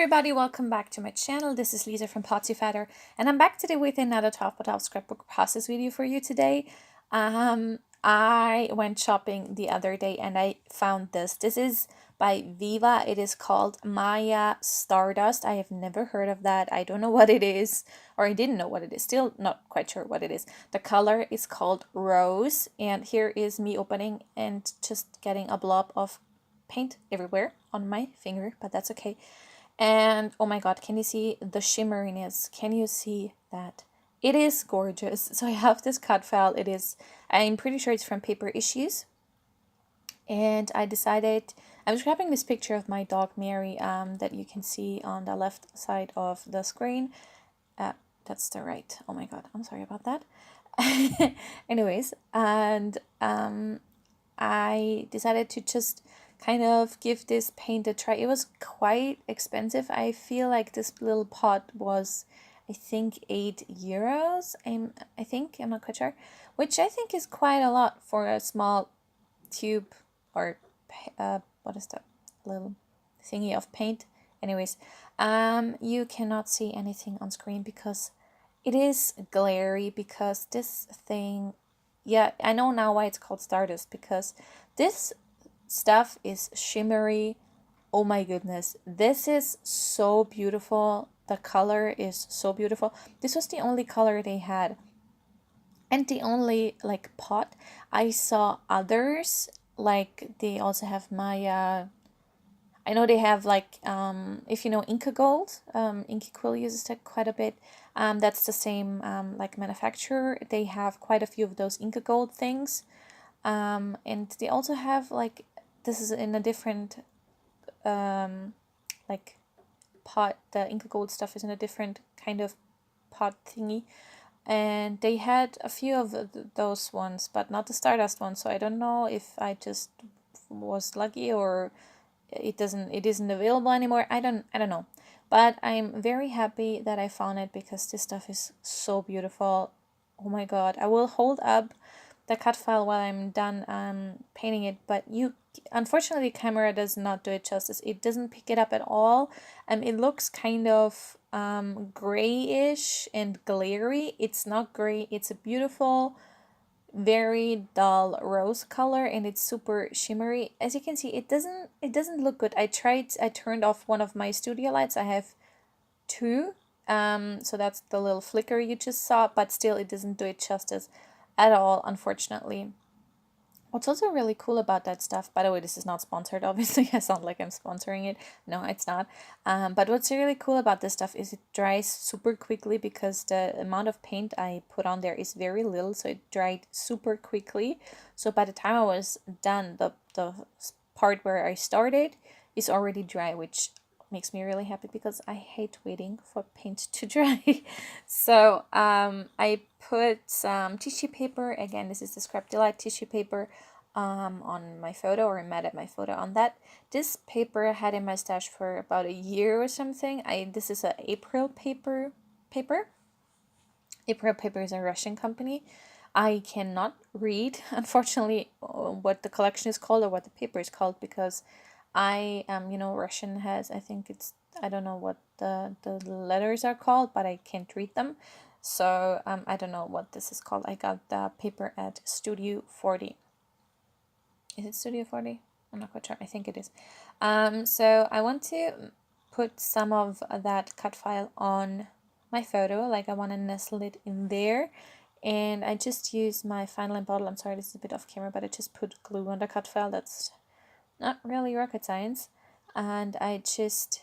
everybody, welcome back to my channel. This is Lisa from Potsiefighter, and I'm back today with another top scrapbook process video for you today. I went shopping the other day and I found this. This is by Viva. It is called Maya Stardust. I have never heard of that. I don't know what it is, or I didn't know what it is. Still not quite sure what it is. The color is called Rose, and here is me opening and just getting a blob of paint everywhere on my finger, but that's okay. And oh my god, can you see the shimmeriness? Can you see that? It is gorgeous. So I have this cut file. I'm pretty sure it's from Paper Issues. And I decided, I'm scrapping this picture of my dog Mary that you can see on the left side of the screen. That's the right. Oh my god, I'm sorry about that. Anyways, and I decided to just kind of give this paint a try. It was quite expensive. I feel like this little pot was, I think, €8. I'm not quite sure, which I think is quite a lot for a small tube or what is that little thingy of paint. Anyways, you cannot see anything on screen because it is glary, because this thing, yeah, I know now why it's called Stardust, because this stuff is shimmery. Oh my goodness, this is so beautiful. The color is so beautiful. This was the only color they had and the only like pot. I saw others, like they also have Maya. I know they have like if you know Inca Gold, Inky Quill uses that quite a bit. That's the same like manufacturer. They have quite a few of those Inca Gold things. And they also have like, this is in a different like pot. The Inca Gold stuff is in a different kind of pot thingy, and they had a few of those ones, but not the Stardust one. So I don't know if I just was lucky or it isn't available anymore. I don't know, but I'm very happy that I found it because this stuff is so beautiful. Oh my god, I will hold up the cut file while I'm done painting it, but unfortunately the camera does not do it justice. It doesn't pick it up at all. It looks kind of grayish and glary. It's not gray, it's a beautiful, very dull rose color, and it's super shimmery. As you can see, it doesn't look good. I turned off one of my studio lights. I have two, so that's the little flicker you just saw, but still it doesn't do it justice at all, unfortunately. What's also really cool about that stuff, by the way, this is not sponsored, obviously. I sound like I'm sponsoring it. No, it's not. But what's really cool about this stuff is it dries super quickly, because the amount of paint I put on there is very little, so it dried super quickly. So by the time I was done, the part where I started is already dry, which makes me really happy because I hate waiting for paint to dry. So I put some tissue paper. Again, this is the Scrap Delight tissue paper on my photo, or matted my photo on that. This paper I had in my stash for about a year or something. This is a April paper. April Paper is a Russian company. I cannot read, unfortunately, what the collection is called or what the paper is called, because I Russian has, I think it's, I don't know what the letters are called, but I can't read them. So I don't know what this is called. I got the paper at Studio 40. Is it Studio 40? I'm not quite sure. I think it is. So I want to put some of that cut file on my photo. Like, I want to nestle it in there. And I just use my fine line bottle. I'm sorry, this is a bit off camera, but I just put glue on the cut file. That's not really rocket science. And I just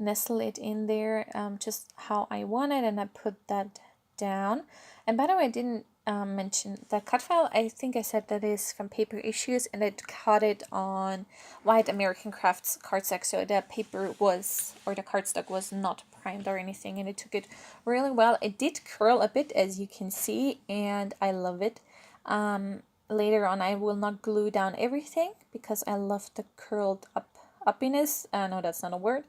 nestle it in there just how I want it, and I put that down. And by the way, I didn't mention the cut file. I think I said that is from Paper Issues, and I cut it on White American Crafts cardstock, so the paper was, or the cardstock was not primed or anything, and it took it really well. It did curl a bit, as you can see, and I love it. Later on, I will not glue down everything because I love the curled uppiness. No, that's not a word.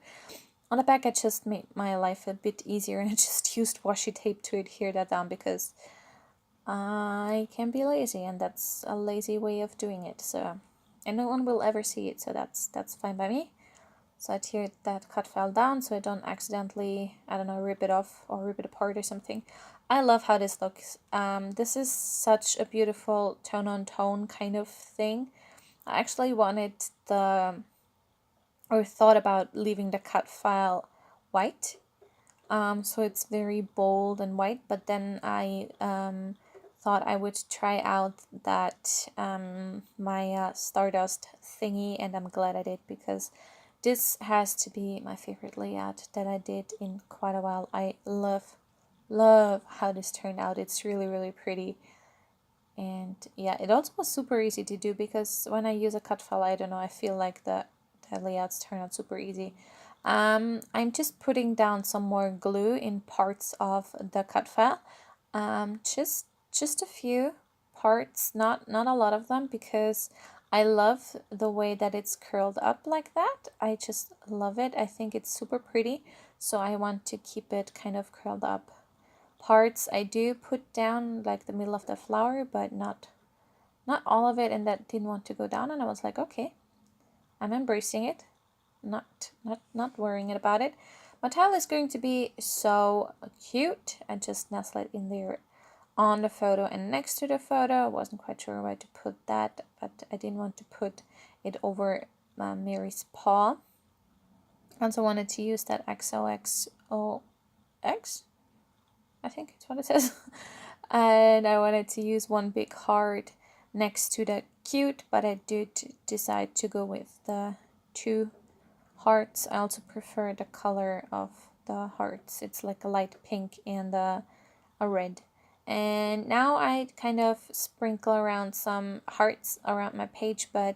On the back, I just made my life a bit easier, and I just used washi tape to adhere that down because I can be lazy, and that's a lazy way of doing it. So and no one will ever see it, so that's fine by me. So I tear that cut file down so I don't accidentally, I don't know, rip it off or rip it apart or something. I love how this looks. This is such a beautiful tone-on-tone kind of thing. I actually wanted or thought about leaving the cut file white. So it's very bold and white, but then I thought I would try out that my Stardust thingy, and I'm glad I did, because this has to be my favorite layout that I did in quite a while. I love how this turned out. It's really pretty. And yeah, it also was super easy to do, because when I use a cut file, I don't know, I feel like the layouts turn out super easy. I'm just putting down some more glue in parts of the cut file. Just a few parts, not a lot of them, because I love the way that it's curled up like that. I just love it. I think it's super pretty, so I want to keep it kind of curled up. Parts I do put down, like the middle of the flower, but not all of it, and that didn't want to go down, and I was like, okay, I'm embracing it, not worrying about it. My tile is going to be so cute. I just nestle it in there on the photo and next to the photo. I wasn't quite sure where to put that, but I didn't want to put it over Mary's paw. I also wanted to use that XOXOX, I think it's what it says. And I wanted to use one big heart next to the cute, but I did decide to go with the 2 hearts. I also prefer the color of the hearts. It's like a light pink and a red. And now I kind of sprinkle around some hearts around my page, but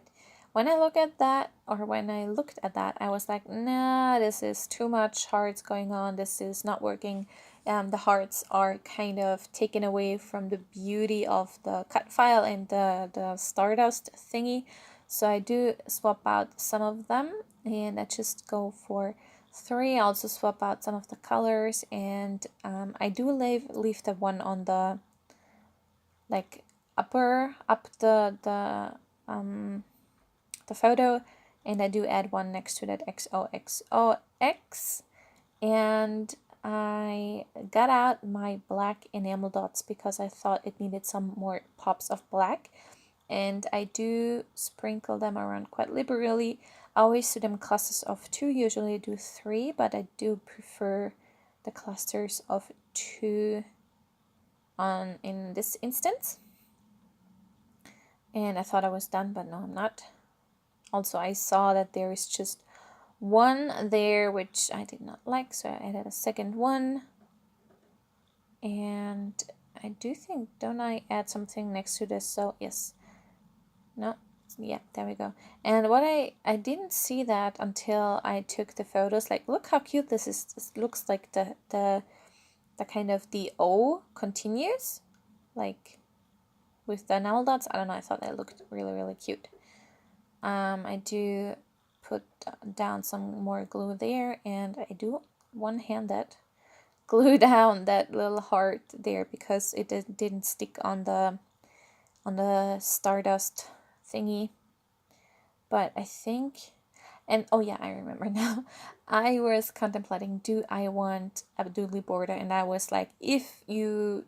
when I look at that, or when I looked at that, I was like, nah, this is too much hearts going on. This is not working. The hearts are kind of taken away from the beauty of the cut file and the Stardust thingy. So I do swap out some of them, and I just go for 3. I also swap out some of the colors, and I do leave the one on the like up the photo, and I do add one next to that XOXOX. And I got out my black enamel dots because I thought it needed some more pops of black, and I do sprinkle them around quite liberally. I always do them clusters of 2, usually I do 3, but I do prefer the clusters of 2 in this instance. And I thought I was done, but no, I'm not. Also, I saw that there is just one there, which I did not like, so I added a second one. And I do think, don't I add something next to this? So yes, no, yeah, there we go. And what I didn't see that until I took the photos. Like, look how cute this is. This looks like the kind of the O continues, like with the enamel dots. I don't know, I thought that looked really cute. I do put down some more glue there, and I do one-handed glue down that little heart there because it didn't stick on the Stardust thingy. But I think, and oh yeah, I remember now, I was contemplating, do I want a doodly border? And I was like, if you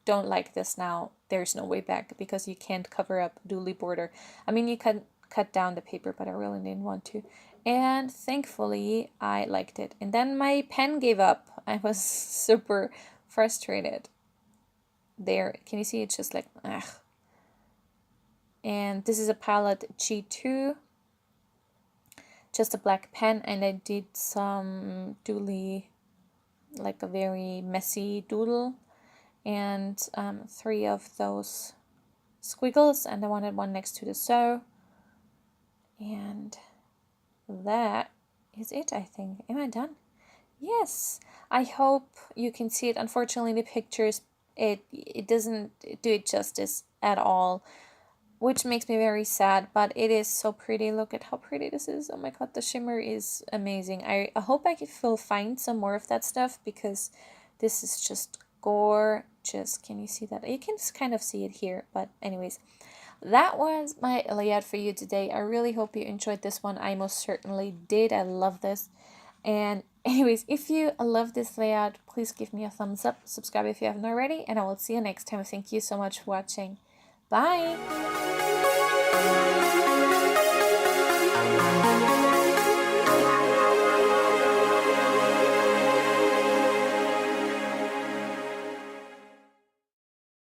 don't like this now, there's no way back, because you can't cover up doodly border. I mean, you can cut down the paper, but I really didn't want to. And thankfully, I liked it. And then my pen gave up. I was super frustrated. There, can you see? It's just like, ugh. And this is a palette G2, just a black pen, and I did some doodly, like a very messy doodle, and 3 of those squiggles, and I wanted one next to the so. And that is it, I think. Am I done? Yes. I hope you can see it. Unfortunately, the pictures, it doesn't do it justice at all, which makes me very sad, but it is so pretty. Look at how pretty this is. Oh my god, the shimmer is amazing. I hope I will find some more of that stuff, because this is just gorgeous. arches. Can you see that? You can kind of see it here, but anyways, that was my layout for you today. I really hope you enjoyed this one. I most certainly did. I love this. And anyways, if you love this layout, please give me a thumbs up, subscribe if you haven't already, and I will see you next time. Thank you so much for watching. Bye!